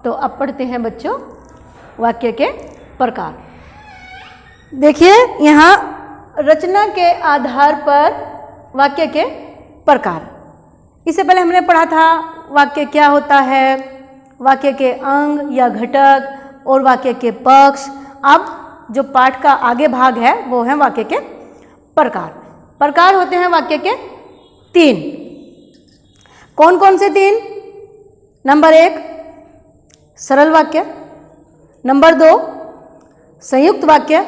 तो अब पढ़ते हैं बच्चों वाक्य के प्रकार। देखिए यहाँ रचना के आधार पर वाक्य के प्रकार। इससे पहले हमने पढ़ा था वाक्य क्या होता है, वाक्य के अंग या घटक और वाक्य के पक्ष। अब जो पाठ का आगे भाग है वो है वाक्य के प्रकार। प्रकार होते हैं वाक्य के 3। कौन कौन से 3? नंबर 1 सरल वाक्य, नंबर 2 संयुक्त वाक्य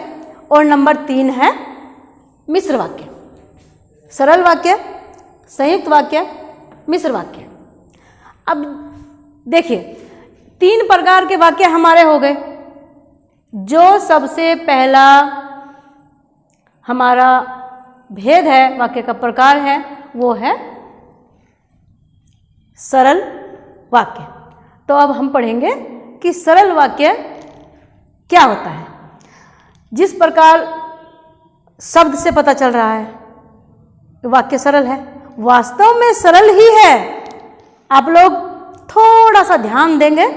और नंबर 3 है मिश्र वाक्य। सरल वाक्य, संयुक्त वाक्य, मिश्र वाक्य। अब देखिए 3 प्रकार के वाक्य हमारे हो गए। जो सबसे पहला हमारा भेद है, वाक्य का प्रकार है, वो है सरल वाक्य। तो अब हम पढ़ेंगे कि सरल वाक्य क्या होता है। जिस प्रकार शब्द से पता चल रहा है वाक्य सरल है, वास्तव में सरल ही है। आप लोग थोड़ा सा ध्यान देंगे,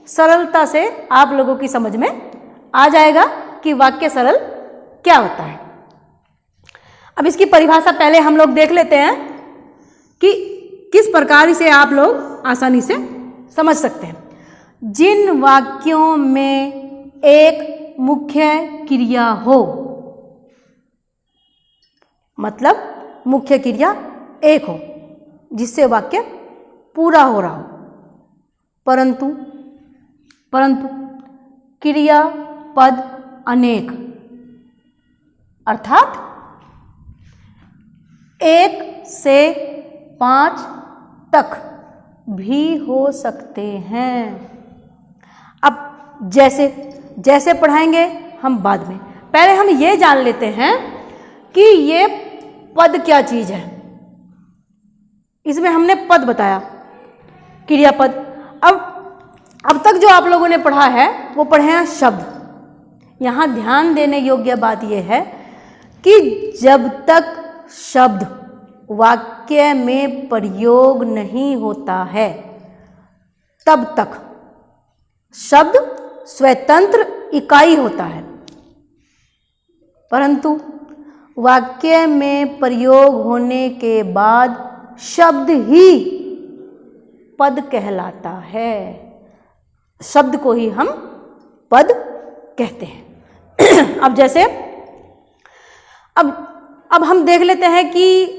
सरलता से आप लोगों की समझ में आ जाएगा कि वाक्य सरल क्या होता है। अब इसकी परिभाषा पहले हम लोग देख लेते हैं कि किस प्रकार इसे आप लोग आसानी से समझ सकते हैं। जिन वाक्यों में एक मुख्य क्रिया हो, मतलब मुख्य क्रिया एक हो जिससे वाक्य पूरा हो रहा हो, परंतु क्रिया पद अनेक, अर्थात 1 से 5 तक भी हो सकते हैं। अब जैसे पढ़ाएंगे हम बाद में, पहले हम ये जान लेते हैं कि ये पद क्या चीज है। इसमें हमने पद बताया, क्रियापद। अब तक जो आप लोगों ने पढ़ा है वो पढ़े हैं शब्द। यहाँ ध्यान देने योग्य बात यह है कि जब तक शब्द वाक्य में प्रयोग नहीं होता है तब तक शब्द स्वतंत्र इकाई होता है, परंतु वाक्य में प्रयोग होने के बाद शब्द ही पद कहलाता है। शब्द को ही हम पद कहते हैं। अब जैसे अब हम देख लेते हैं कि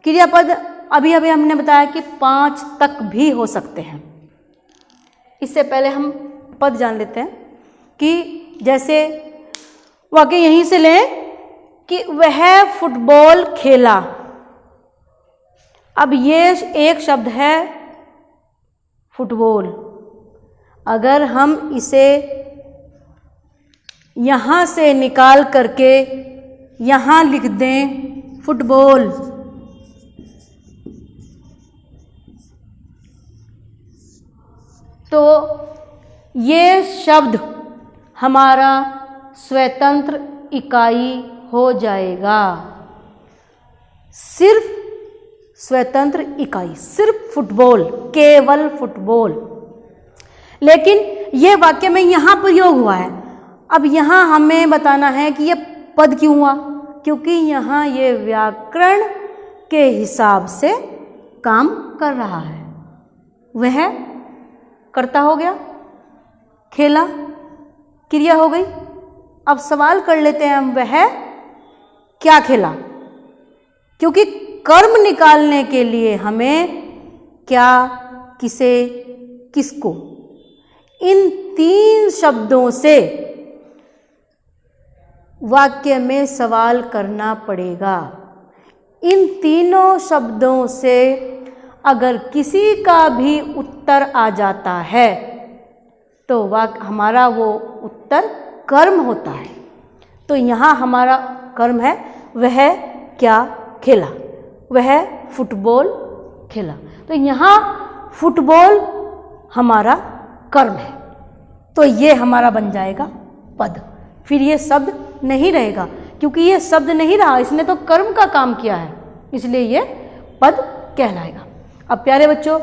क्रियापद अभी हमने बताया कि 5 तक भी हो सकते हैं। इससे पहले हम पद जान लेते हैं कि जैसे वाक्य यहीं से लें कि वह फुटबॉल खेला। अब ये एक शब्द है फुटबॉल। अगर हम इसे यहाँ से निकाल करके यहाँ लिख दें फुटबॉल, तो ये शब्द हमारा स्वतंत्र इकाई हो जाएगा। सिर्फ स्वतंत्र इकाई, सिर्फ फुटबॉल, केवल फुटबॉल। लेकिन ये वाक्य में यहाँ प्रयोग हुआ है। अब यहाँ हमें बताना है कि ये पद क्यों हुआ, क्योंकि यहाँ ये व्याकरण के हिसाब से काम कर रहा है। वह कर्ता हो गया, खेला क्रिया हो गई। अब सवाल कर लेते हैं हम, वह क्या खेला, क्योंकि कर्म निकालने के लिए हमें क्या, किसे, किसको, इन 3 शब्दों से वाक्य में सवाल करना पड़ेगा। इन तीनों शब्दों से अगर किसी का भी उत्तर आ जाता है तो हमारा वो उत्तर कर्म होता है। तो यहाँ हमारा कर्म है वह क्या खेला, वह फुटबॉल खेला। तो यहाँ फुटबॉल हमारा कर्म है, तो ये हमारा बन जाएगा पद। फिर ये शब्द नहीं रहेगा, क्योंकि ये शब्द नहीं रहा, इसने तो कर्म का काम किया है, इसलिए ये पद कहलाएगा। अब प्यारे बच्चों,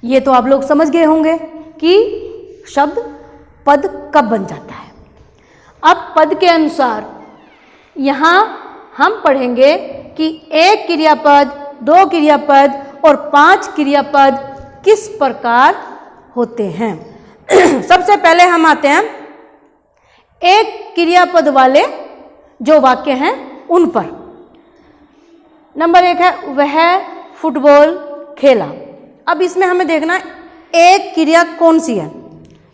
ये तो आप लोग समझ गए होंगे कि शब्द पद कब बन जाता है। अब पद के अनुसार यहाँ हम पढ़ेंगे कि एक क्रियापद, दो क्रियापद और 5 क्रियापद किस प्रकार होते हैं। सबसे पहले हम आते हैं एक क्रियापद वाले जो वाक्य हैं उन पर। नंबर 1 है वह फुटबॉल खेला। अब इसमें हमें देखना एक क्रिया कौन सी है,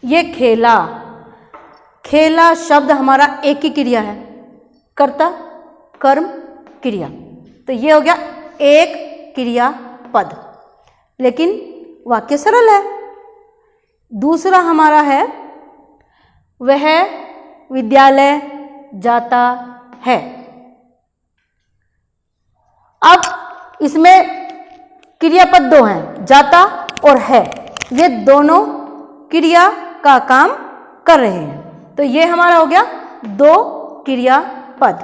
ये खेला। खेला शब्द हमारा एक ही क्रिया है, कर्ता कर्म क्रिया, तो ये हो गया एक क्रिया पद, लेकिन वाक्य सरल है। दूसरा हमारा है वह विद्यालय जाता है। अब इसमें क्रियापद 2 हैं, जाता और है, ये दोनों क्रिया का काम कर रहे हैं, तो ये हमारा हो गया 2 क्रियापद।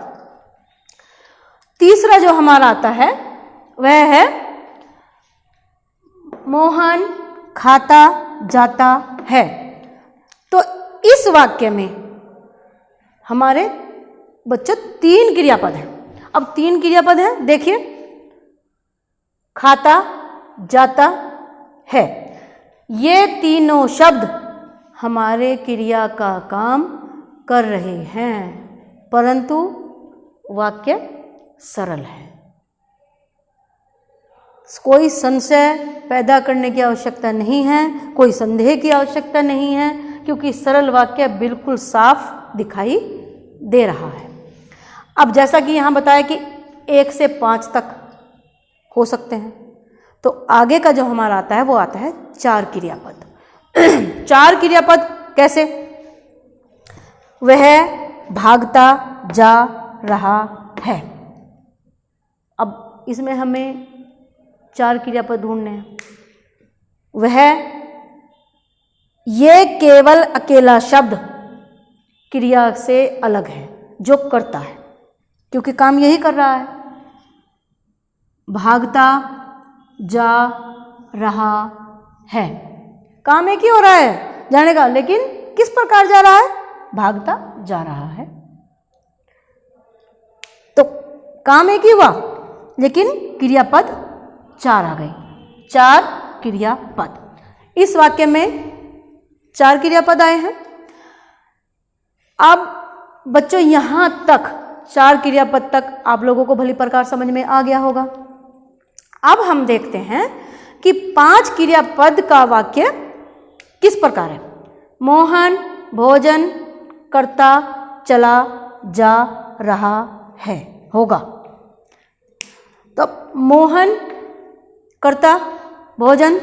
तीसरा जो हमारा आता है वह है मोहन खाता जाता है। तो इस वाक्य में हमारे बच्चों 3 क्रियापद हैं। अब 3 क्रियापद हैं, देखिए खाता जाता है, ये तीनों शब्द हमारे क्रिया का काम कर रहे हैं, परंतु वाक्य सरल है। कोई संशय पैदा करने की आवश्यकता नहीं है, कोई संदेह की आवश्यकता नहीं है, क्योंकि सरल वाक्य बिल्कुल साफ दिखाई दे रहा है। अब जैसा कि यहाँ बताया कि 1 से 5 तक हो सकते हैं, तो आगे का जो हमारा आता है वो आता है 4 क्रियापद। 4 क्रियापद कैसे? वह भागता जा रहा है। अब इसमें हमें 4 क्रियापद ढूंढने हैं। वह, ये केवल अकेला शब्द क्रिया से अलग है, जो करता है, क्योंकि काम यही कर रहा है। भागता जा रहा है, काम एक ही हो रहा है जाने का, लेकिन किस प्रकार जा रहा है? भागता जा रहा है। तो काम एक ही हुआ, लेकिन क्रियापद 4 आ गई। 4 क्रियापद। इस वाक्य में 4 क्रियापद आए हैं। अब बच्चों यहाँ तक 4 क्रियापद तक आप लोगों को भली प्रकार समझ में आ गया होगा। अब हम देखते हैं कि 5 क्रियापद का वाक्य किस प्रकार है। मोहन भोजन करता चला जा रहा है होगा। तो मोहन करता, भोजन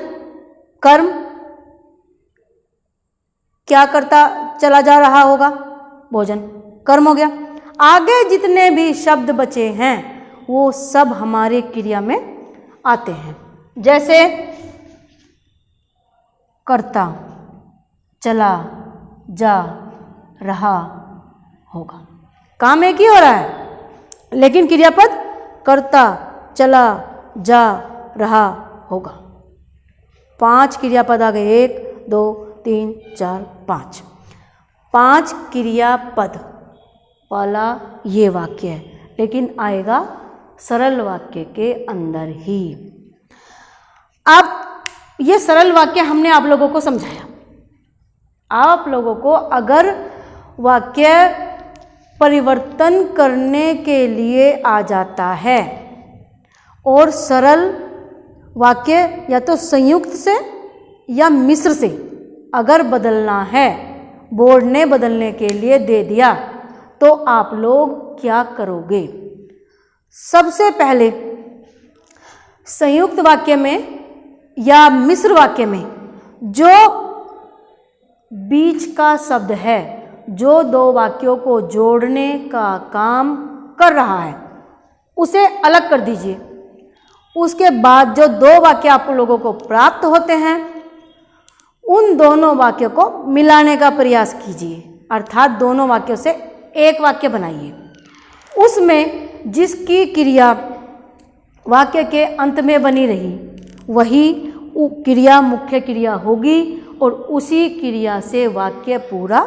कर्म, क्या करता चला जा रहा होगा? भोजन कर्म हो गया। आगे जितने भी शब्द बचे हैं वो सब हमारे क्रिया में आते हैं, जैसे करता चला जा रहा होगा। काम एक ही हो रहा है, लेकिन क्रियापद करता चला जा रहा होगा। 5 क्रियापद आ गए, 1 2 3 4 5। 5 क्रियापद वाला ये वाक्य है, लेकिन आएगा सरल वाक्य के अंदर ही। अब ये सरल वाक्य हमने आप लोगों को समझाया। आप लोगों को अगर वाक्य परिवर्तन करने के लिए आ जाता है और सरल वाक्य या तो संयुक्त से या मिश्र से अगर बदलना है, बोर्ड ने बदलने के लिए दे दिया, तो आप लोग क्या करोगे? सबसे पहले संयुक्त वाक्य में या मिश्र वाक्य में जो बीच का शब्द है, जो 2 वाक्यों को जोड़ने का काम कर रहा है, उसे अलग कर दीजिए। उसके बाद जो 2 वाक्य आप लोगों को प्राप्त होते हैं, उन दोनों वाक्यों को मिलाने का प्रयास कीजिए, अर्थात दोनों वाक्यों से एक वाक्य बनाइए। उसमें जिसकी क्रिया वाक्य के अंत में बनी रही, वही क्रिया मुख्य क्रिया होगी और उसी क्रिया से वाक्य पूरा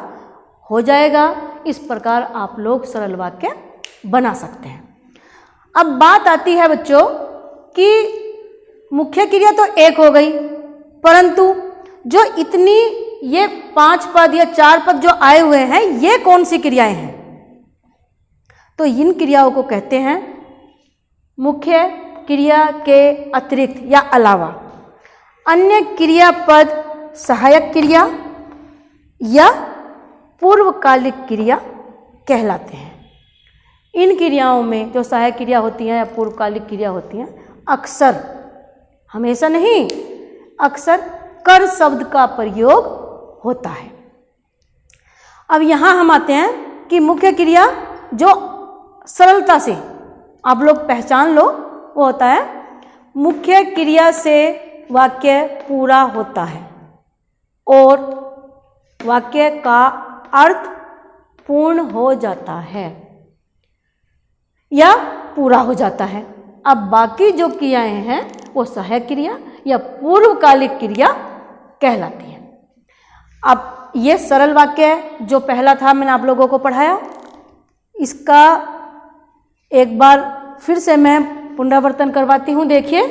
हो जाएगा। इस प्रकार आप लोग सरल वाक्य बना सकते हैं। अब बात आती है बच्चों कि मुख्य क्रिया तो एक हो गई, परंतु जो इतनी ये 5 पद या 4 पद जो आए हुए हैं ये कौन सी क्रियाएं हैं? तो इन क्रियाओं को कहते हैं मुख्य क्रिया के अतिरिक्त या अलावा अन्य क्रियापद सहायक क्रिया या पूर्वकालिक क्रिया कहलाते हैं। इन क्रियाओं में जो सहायक क्रिया होती हैं या पूर्वकालिक क्रिया होती हैं, अक्सर, हमेशा नहीं, अक्सर कर शब्द का प्रयोग होता है। अब यहाँ हम आते हैं कि मुख्य क्रिया जो सरलता से आप लोग पहचान लो, वो होता है मुख्य क्रिया से वाक्य पूरा होता है और वाक्य का अर्थ पूर्ण हो जाता है या पूरा हो जाता है। अब बाकी जो क्रियाएं हैं वो सहायक क्रिया या पूर्वकालिक क्रिया कहलाती है। अब ये सरल वाक्य है जो पहला था, मैंने आप लोगों को पढ़ाया, इसका एक बार फिर से मैं पुनरावर्तन करवाती हूँ। देखिए,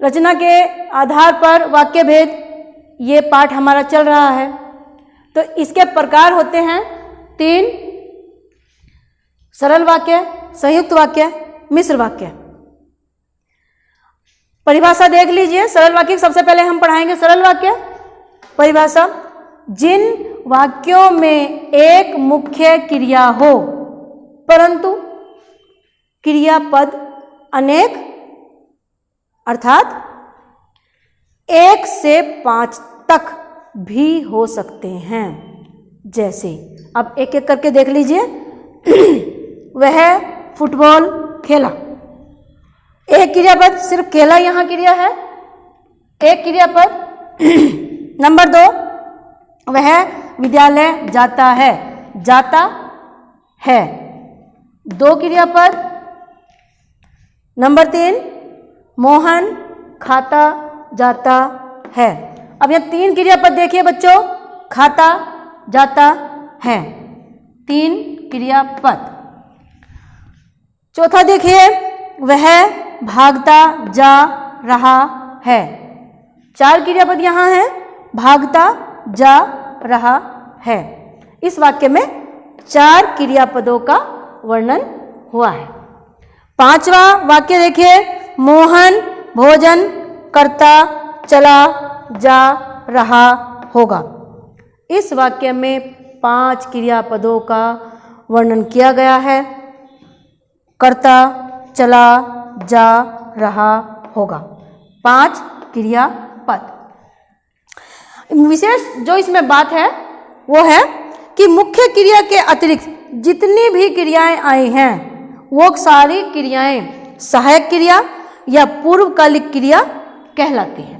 रचना के आधार पर वाक्य भेद, ये पाठ हमारा चल रहा है। तो इसके प्रकार होते हैं 3: सरल वाक्य, संयुक्त वाक्य, मिश्र वाक्य। परिभाषा देख लीजिए। सरल वाक्य सबसे पहले हम पढ़ाएंगे। सरल वाक्य परिभाषा: जिन वाक्यों में एक मुख्य क्रिया हो परंतु क्रियापद अनेक, अर्थात 1 से 5 तक भी हो सकते हैं। जैसे, अब एक एक करके देख लीजिए। वह फुटबॉल खेला, एक क्रियापद, सिर्फ खेला यहाँ क्रिया है, एक क्रियापद। नंबर 2, वह विद्यालय जाता है, जाता है, 2 क्रियापद। नंबर 3, मोहन खाता जाता है। अब यह 3 क्रियापद देखिए बच्चों, खाता जाता है, 3 क्रियापद। चौथा देखिए, वह भागता जा रहा है, 4 क्रियापद यहाँ है, भागता जा रहा है। इस वाक्य में 4 क्रियापदों का वर्णन हुआ है। 5वां वाक्य देखिए, मोहन भोजन करता चला जा रहा होगा। इस वाक्य में 5 क्रियापदों का वर्णन किया गया है। करता चला जा रहा होगा, 5 क्रियापद। विशेष जो इसमें बात है वो है कि मुख्य क्रिया के अतिरिक्त जितनी भी क्रियाएं आई हैं वो सारी क्रियाएं सहायक क्रिया या पूर्वकालिक क्रिया कहलाती हैं।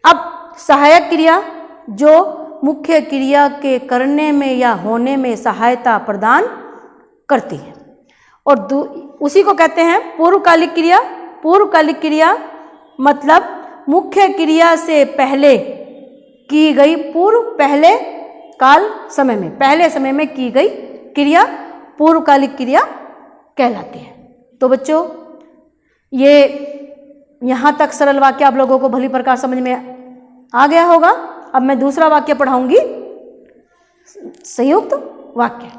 अब सहायक क्रिया जो मुख्य क्रिया के करने में या होने में सहायता प्रदान करती है और उसी को कहते हैं पूर्वकालिक क्रिया। पूर्वकालिक क्रिया मतलब मुख्य क्रिया से पहले की गई, पूर्व पहले काल समय में, पहले समय में की गई क्रिया पूर्वकालिक क्रिया कहलाती है। तो बच्चों, ये यहाँ तक सरल वाक्य आप लोगों को भली प्रकार समझ में आ गया होगा। अब मैं दूसरा वाक्य पढ़ाऊंगी, संयुक्त वाक्य।